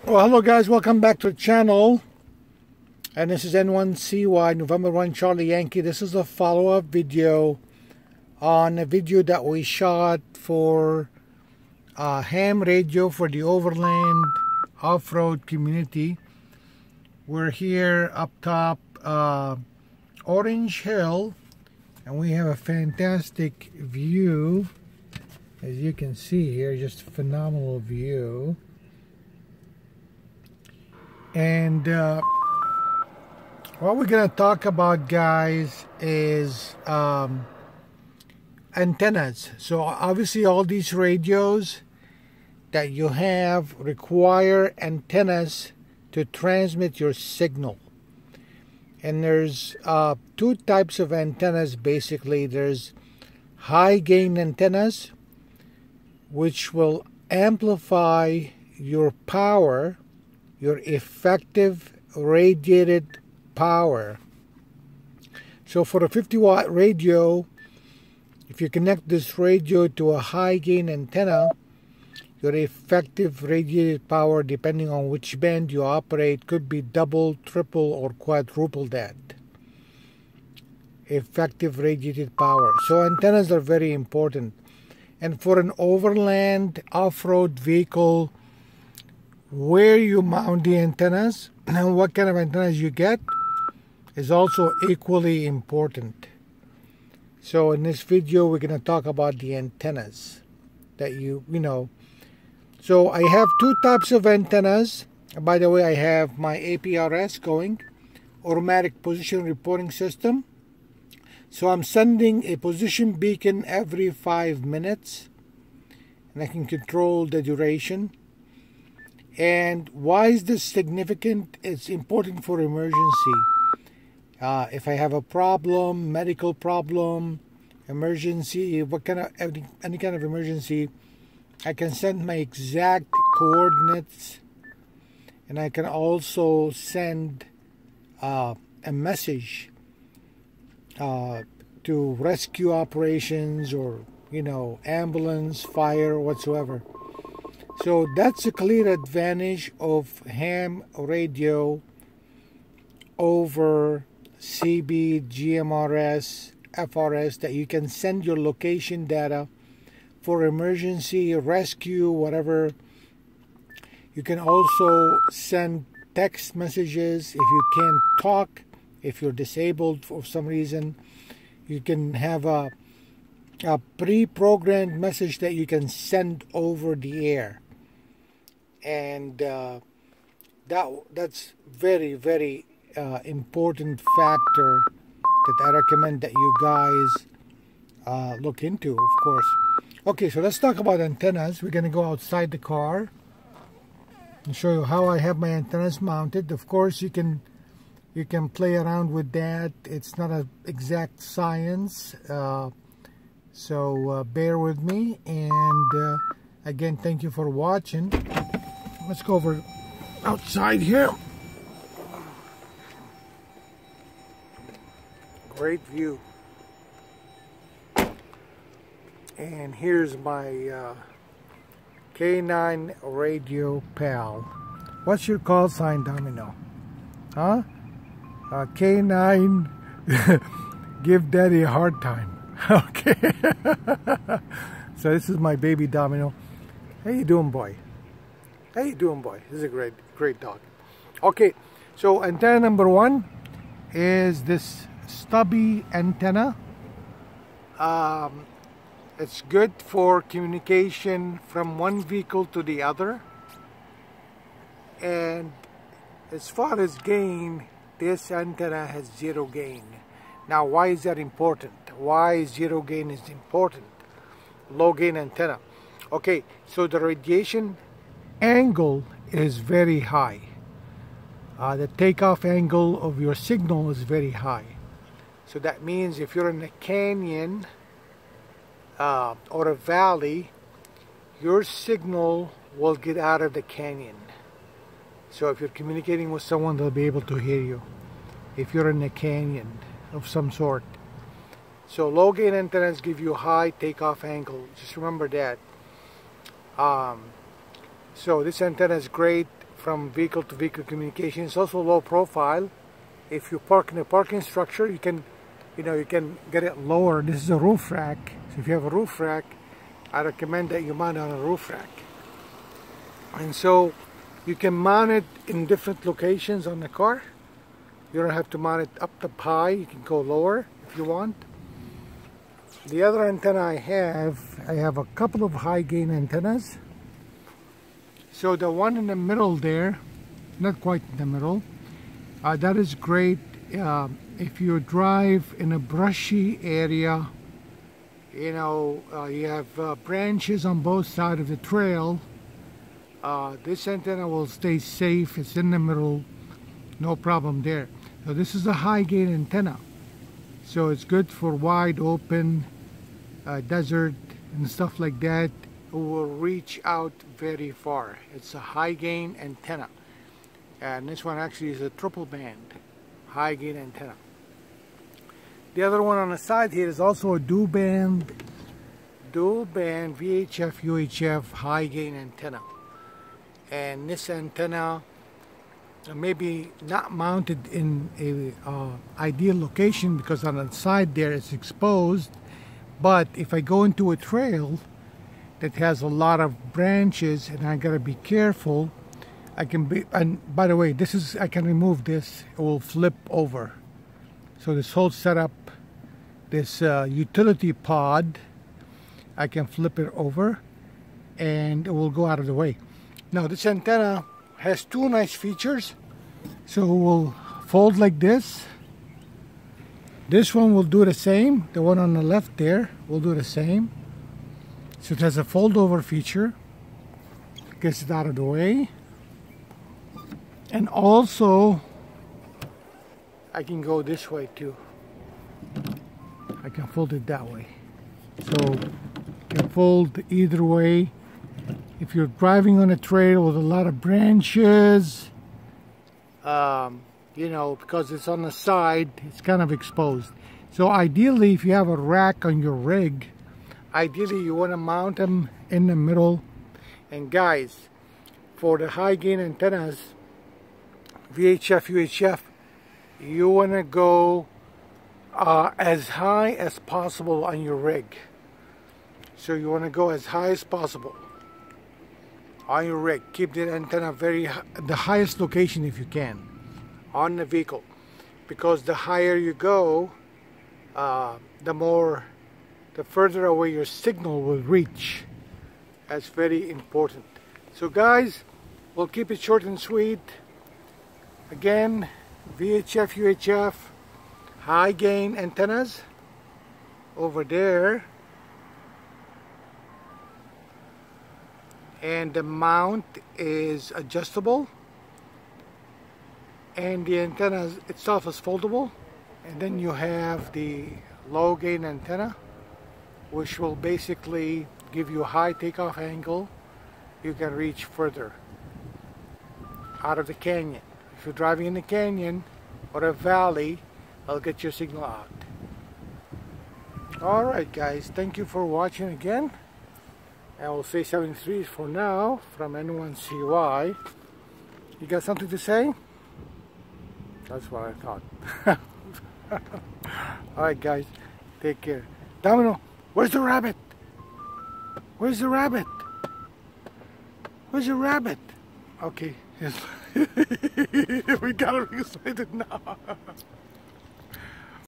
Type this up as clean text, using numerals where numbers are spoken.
Well, hello guys, welcome back to the channel. And this is N1CY, November 1 Charlie Yankee. This is a follow-up video on a video that we shot for ham radio for the Overland off-road community. We're here up top Orange Hill, and we have a fantastic view. As you can see here, just a phenomenal view. And what we're going to talk about, guys, is antennas. So obviously all these radios that you have require antennas to transmit your signal. And there's two types of antennas basically. There's high gain antennas, which will amplify your power, your effective radiated power. So for a 50-watt radio, if you connect this radio to a high gain antenna, your effective radiated power, depending on which band you operate, could be double, triple, or quadruple that effective radiated power. So antennas are very important. And for an overland off-road vehicle, where you mount the antennas and what kind of antennas you get is also equally important. So in this video we're going to talk about the antennas that you know. So I have two types of antennas. By the way, I have my APRS going, automatic position reporting system. So I'm sending a position beacon every 5 minutes, and I can control the duration. And why is this significant? It's important for emergency. If I have a problem, medical problem, emergency, any kind of emergency, I can send my exact coordinates, and I can also send a message to rescue operations, or ambulance, fire, whatsoever. So that's a clear advantage of ham radio over CB, GMRS, FRS, that you can send your location data for emergency, rescue, whatever. You can also send text messages if you can't talk, if you're disabled for some reason. You can have a pre-programmed message that you can send over the air. And that's very, very important factor that I recommend that you guys look into, of course. Okay, so let's talk about antennas. We're going to go outside the car and show you how I have my antennas mounted. Of course, you can play around with that. It's not an exact science, so bear with me. And again, thank you for watching. Let's go over outside here. Great view. And here's my K9 radio pal. What's your call sign, Domino? Huh? K9 give daddy a hard time. Okay. So this is my baby Domino. How you doing, boy? How you doing, boy? This is a great dog. Okay, so antenna number one is this stubby antenna. It's good for communication from one vehicle to the other. And as far as gain, this antenna has zero gain. Now, why is that important? Why zero gain is important? Low gain antenna. Okay, so the radiation angle is very high. The takeoff angle of your signal is very high. So that means if you're in a canyon or a valley, your signal will get out of the canyon. So if you're communicating with someone, they'll be able to hear you if you're in a canyon of some sort. So low gain antennas give you high takeoff angle. Just remember that. So this antenna is great from vehicle to vehicle communication. It's also low profile. If you park in a parking structure, you can get it lower. This is a roof rack. So if you have a roof rack, I recommend that you mount it on a roof rack. And so you can mount it in different locations on the car. You don't have to mount it up high. You can go lower if you want. The other antenna I have a couple of high gain antennas. So the one in the middle there, not quite in the middle, that is great if you drive in a brushy area. You know, you have branches on both sides of the trail. This antenna will stay safe. It's in the middle, no problem there. So this is a high gain antenna. So it's good for wide open desert and stuff like that. It will reach out very far. It's a high gain antenna. And this one actually is a triple band high gain antenna. The other one on the side here is also a dual band VHF UHF high gain antenna. And this antenna maybe not mounted in a ideal location because on the side there it's exposed, but if I go into a trail that has a lot of branches and I gotta be careful, I can be, and by the way, this is, I can remove this, it will flip over. So this whole setup, this utility pod, I can flip it over and it will go out of the way. Now this antenna has two nice features. So it will fold like this. This one will do the same. The one on the left there will do the same. So it has a fold over feature. Gets it out of the way. And also I can go this way too. I can fold it that way. So you can fold either way. If you're driving on a trail with a lot of branches, you know, because it's on the side, it's kind of exposed. So ideally, if you have a rack on your rig, ideally you want to mount them in the middle. And guys, for the high gain antennas, VHF, UHF, you want to go as high as possible on your rig. So you want to go as high as possible on your rig. Keep the antenna the highest location if you can on the vehicle, because the higher you go, the further away your signal will reach. That's very important. So guys, we'll keep it short and sweet. Again, VHF, UHF, high gain antennas over there. And the mount is adjustable. And the antenna itself is foldable. And then you have the low gain antenna, which will basically give you a high takeoff angle. You can reach further out of the canyon. If you're driving in the canyon or a valley, I'll get your signal out. Alright guys, thank you for watching again. I will say 73 for now from N1CY. You got something to say? That's what I thought. Alright guys, take care. Domino, where's the rabbit? Where's the rabbit? Where's the rabbit? Okay, yes. We got him excited now.